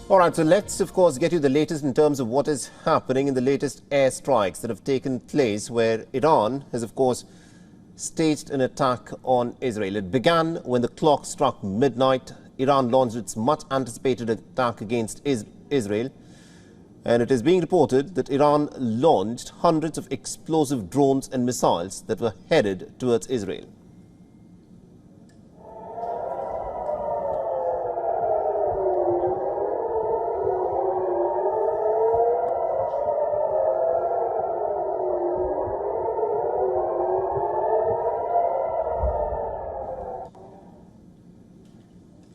All right, so let's, of course, get you the latest in terms of what is happening in the latest airstrikes that have taken place, where Iran has, of course, staged an attack on Israel. It began when the clock struck midnight. Iran launched its much-anticipated attack against Israel. And it is being reported that Iran launched hundreds of explosive drones and missiles that were headed towards Israel.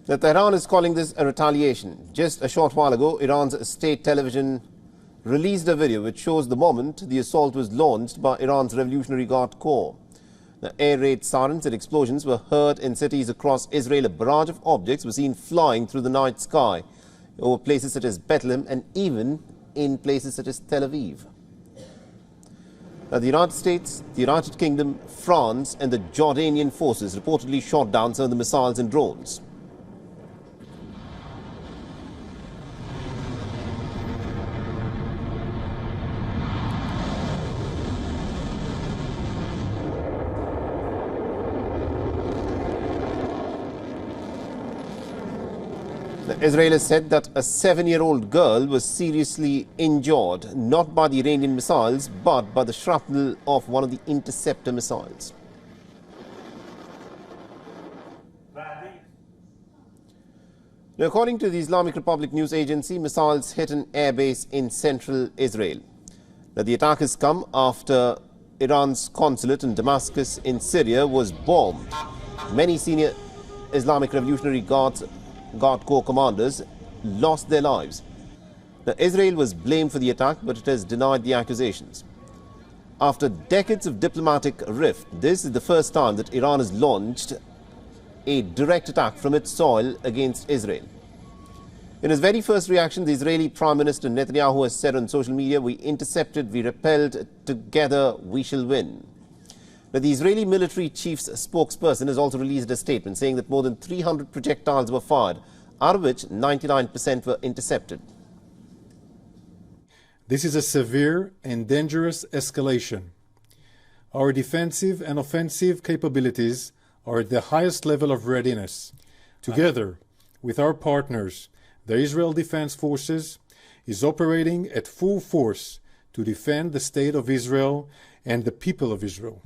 That Tehran is calling this a retaliation. Just a short while ago, Iran's state television released a video which shows the moment the assault was launched by Iran's Revolutionary Guard Corps. The air raid sirens and explosions were heard in cities across Israel. A barrage of objects were seen flying through the night sky over places such as Bethlehem and even in places such as Tel Aviv. Now, the United States, the United Kingdom, France and the Jordanian forces reportedly shot down some of the missiles and drones. Israel has said that a 7-year-old girl was seriously injured, not by the Iranian missiles, but by the shrapnel of one of the interceptor missiles. Now, according to the Islamic Republic News Agency, missiles hit an airbase in central Israel. Now, the attack has come after Iran's consulate in Damascus in Syria was bombed. Many senior Islamic Revolutionary Guard Corps commanders lost their lives. Now, Israel was blamed for the attack, but it has denied the accusations. After decades of diplomatic rift, this is the first time that Iran has launched a direct attack from its soil against Israel. In his very first reaction, the Israeli Prime Minister Netanyahu has said on social media, "We intercepted, we repelled, together we shall win." Now, the Israeli military chief's spokesperson has also released a statement saying that more than 300 projectiles were fired, out of which 99% were intercepted. This is a severe and dangerous escalation. Our defensive and offensive capabilities are at the highest level of readiness. Together with our partners, the Israel Defense Forces is operating at full force to defend the state of Israel and the people of Israel.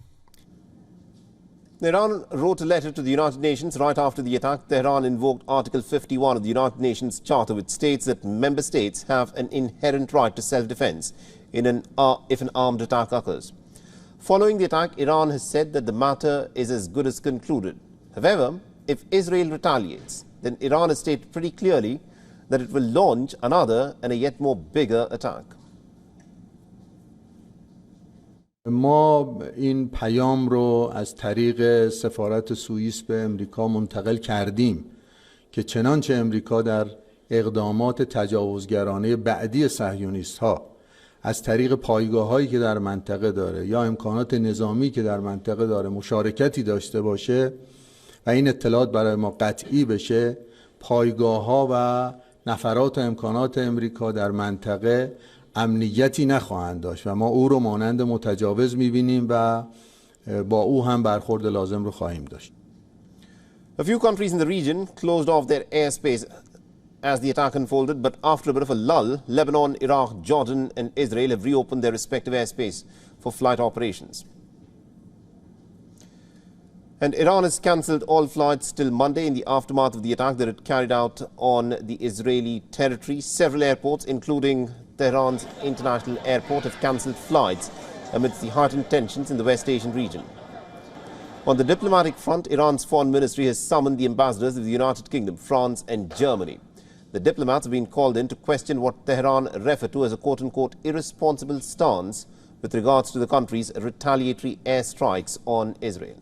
Iran wrote a letter to the United Nations right after the attack. Tehran invoked Article 51 of the United Nations Charter, which states that member states have an inherent right to self-defense if an armed attack occurs. Following the attack, Iran has said that the matter is as good as concluded. However, if Israel retaliates, then Iran has stated pretty clearly that it will launch another and a yet more bigger attack. ما این پیام رو از طریق سفارت سوئیس به امریکا منتقل کردیم که چنانچه امریکا در اقدامات تجاوزگرانه بعدی صهیونیست ها از طریق پایگاه هایی که در منطقه داره یا امکانات نظامی که در منطقه داره مشارکتی داشته باشه و این اطلاعات برای ما قطعی بشه، پایگاه ها و نفرات و امکانات امریکا در منطقه امنیتی نخواهند داشت و ما او رو مانند متجاوز می‌بینیم و با او هم برخورد لازم رو خواهیم داشت. A few countries in the region closed off their airspace as the attack unfolded, but after a bit of a lull, Lebanon, Iraq, Jordan and Israel have reopened their respective airspace for flight operations. And Iran has cancelled all flights till Monday in the aftermath of the attack that it carried out on the Israeli territory. Several airports, including Tehran's international airport, have cancelled flights amidst the heightened tensions in the West Asian region. On the diplomatic front, Iran's foreign ministry has summoned the ambassadors of the United Kingdom, France and Germany. The diplomats have been called in to question what Tehran referred to as a quote-unquote irresponsible stance with regards to the country's retaliatory airstrikes on Israel.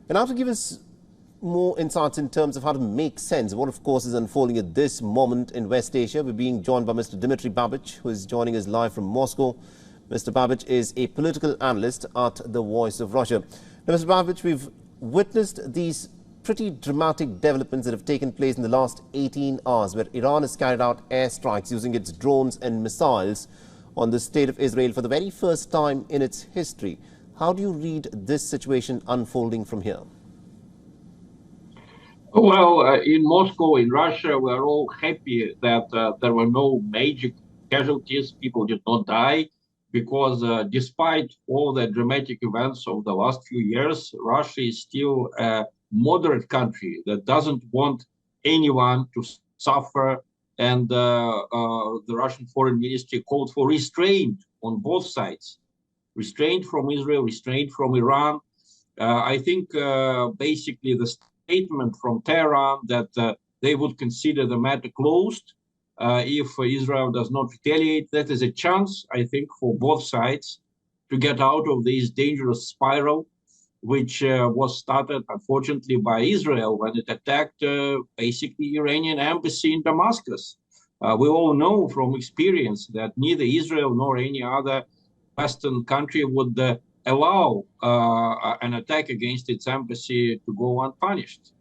And now to give us more insights in terms of how to make sense of what, of course, is unfolding at this moment in West Asia, we're being joined by Mr. Dmitry Babich, who is joining us live from Moscow. Mr. Babich is a political analyst at the Voice of Russia. Now, Mr. Babich, we've witnessed these pretty dramatic developments that have taken place in the last 18 hours, where Iran has carried out airstrikes using its drones and missiles on the state of Israel for the very first time in its history. How do you read this situation unfolding from here? Well, in Moscow, in Russia, we're all happy that there were no major casualties. People did not die because despite all the dramatic events of the last few years, Russia is still a moderate country that doesn't want anyone to suffer. And the Russian foreign ministry called for restraint on both sides, restraint from Israel, restraint from Iran. I think basically the statement from Tehran that they would consider the matter closed if Israel does not retaliate. That is a chance, I think, for both sides to get out of this dangerous spiral, which was started, unfortunately, by Israel when it attacked basically Iranian embassy in Damascus. We all know from experience that neither Israel nor any other Western country would allow an attack against its embassy to go unpunished.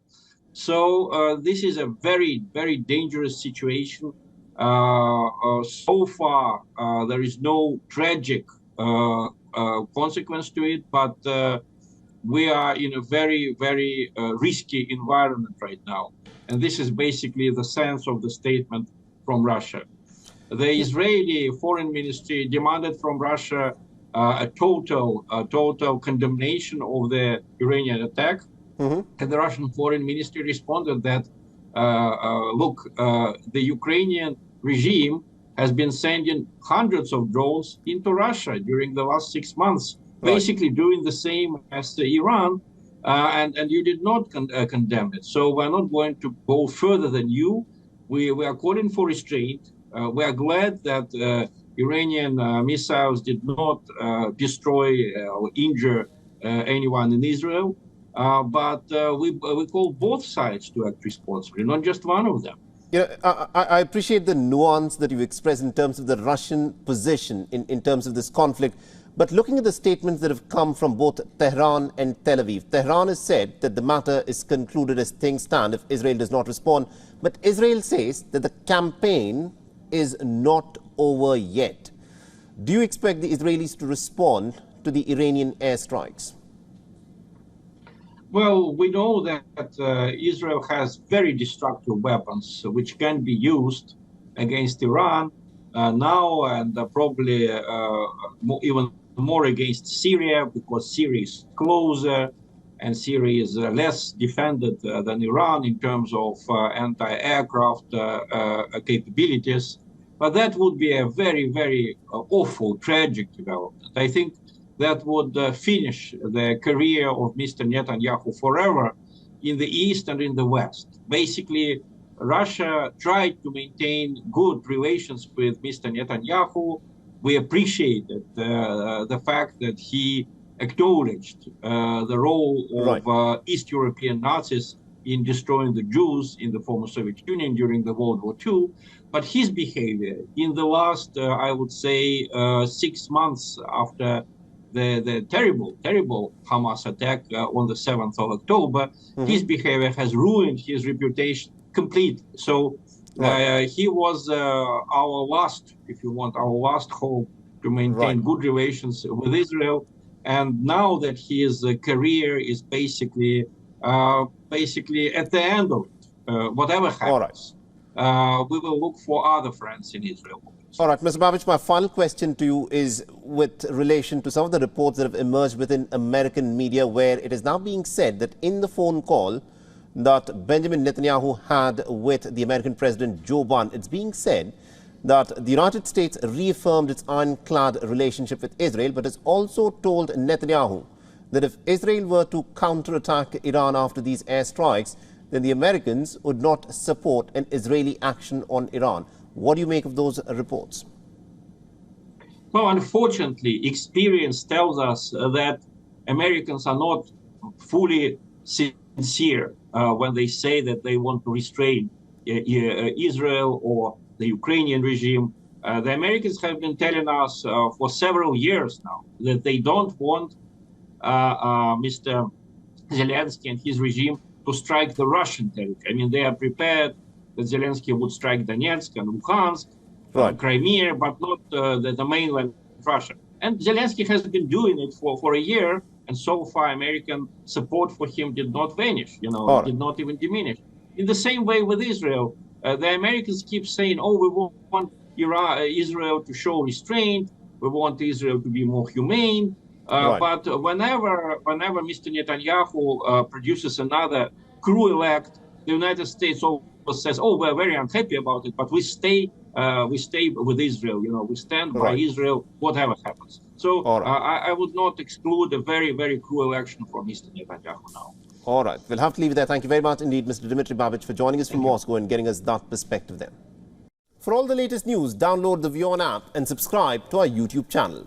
So this is a very, very dangerous situation. So far, there is no tragic consequence to it, but we are in a very, very risky environment right now. And this is basically the sense of the statement from Russia. The Israeli foreign ministry demanded from Russia a total condemnation of the Iranian attack. And the Russian foreign ministry responded that, look, the Ukrainian regime has been sending hundreds of drones into Russia during the last 6 months, basically doing the same as Iran, and you did not condemn it. So we're not going to go further than you. We are calling for restraint. We are glad that Iranian missiles did not destroy or injure anyone in Israel. But we call both sides to act responsibly, not just one of them. I appreciate the nuance that you express in terms of the Russian position in terms of this conflict. But looking at the statements that have come from both Tehran and Tel Aviv, Tehran has said that the matter is concluded as things stand if Israel does not respond. But Israel says that the campaign is not over yet. Do you expect the Israelis to respond to the Iranian airstrikes? Well, we know that Israel has very destructive weapons which can be used against Iran now and probably even more against Syria, because Syria is closer and Syria is less defended than Iran in terms of anti-aircraft capabilities. But that would be a very, very awful, tragic development. I think that would finish the career of Mr. Netanyahu forever in the East and in the West. Basically, Russia tried to maintain good relations with Mr. Netanyahu. We appreciated the fact that he acknowledged the role of East European Nazis in destroying the Jews in the former Soviet Union during the World War II. But his behavior in the last, I would say, 6 months after the terrible Hamas attack on the 7th of October, his behavior has ruined his reputation completely. So he was our last, if you want, our last hope to maintain good relations with Israel. And now that his career is basically at the end of it, whatever happens, we will look for other friends in Israel. All right, Mr. Babich, my final question to you is with relation to some of the reports that have emerged within American media, where it is now being said that in the phone call that Benjamin Netanyahu had with the American President Joe Biden, it's being said that the United States reaffirmed its ironclad relationship with Israel, but has also told Netanyahu that if Israel were to counterattack Iran after these airstrikes, then the Americans would not support an Israeli action on Iran. What do you make of those reports? Well, unfortunately, experience tells us that Americans are not fully sincere when they say that they want to restrain Israel or the Ukrainian regime. The Americans have been telling us for several years now that they don't want Mr. Zelensky and his regime to strike the Russian territory. I mean, they are prepared that Zelensky would strike Donetsk and Luhansk, Crimea, but not the mainland Russia. And Zelensky has been doing it for a year, and so far American support for him did not vanish, did not even diminish. In the same way with Israel, the Americans keep saying, oh, we want Israel to show restraint, we want Israel to be more humane. But whenever Mr. Netanyahu produces another cruel act, the United States always says, "Oh, we're very unhappy about it, but we stay with Israel. We stand by Israel, whatever happens." So I would not exclude a very, very cruel action from Mr. Netanyahu now. All right, we'll have to leave it there. Thank you very much indeed, Mr. Dmitry Babich, for joining us from Moscow and getting us that perspective there. For all the latest news, download the WION app and subscribe to our YouTube channel.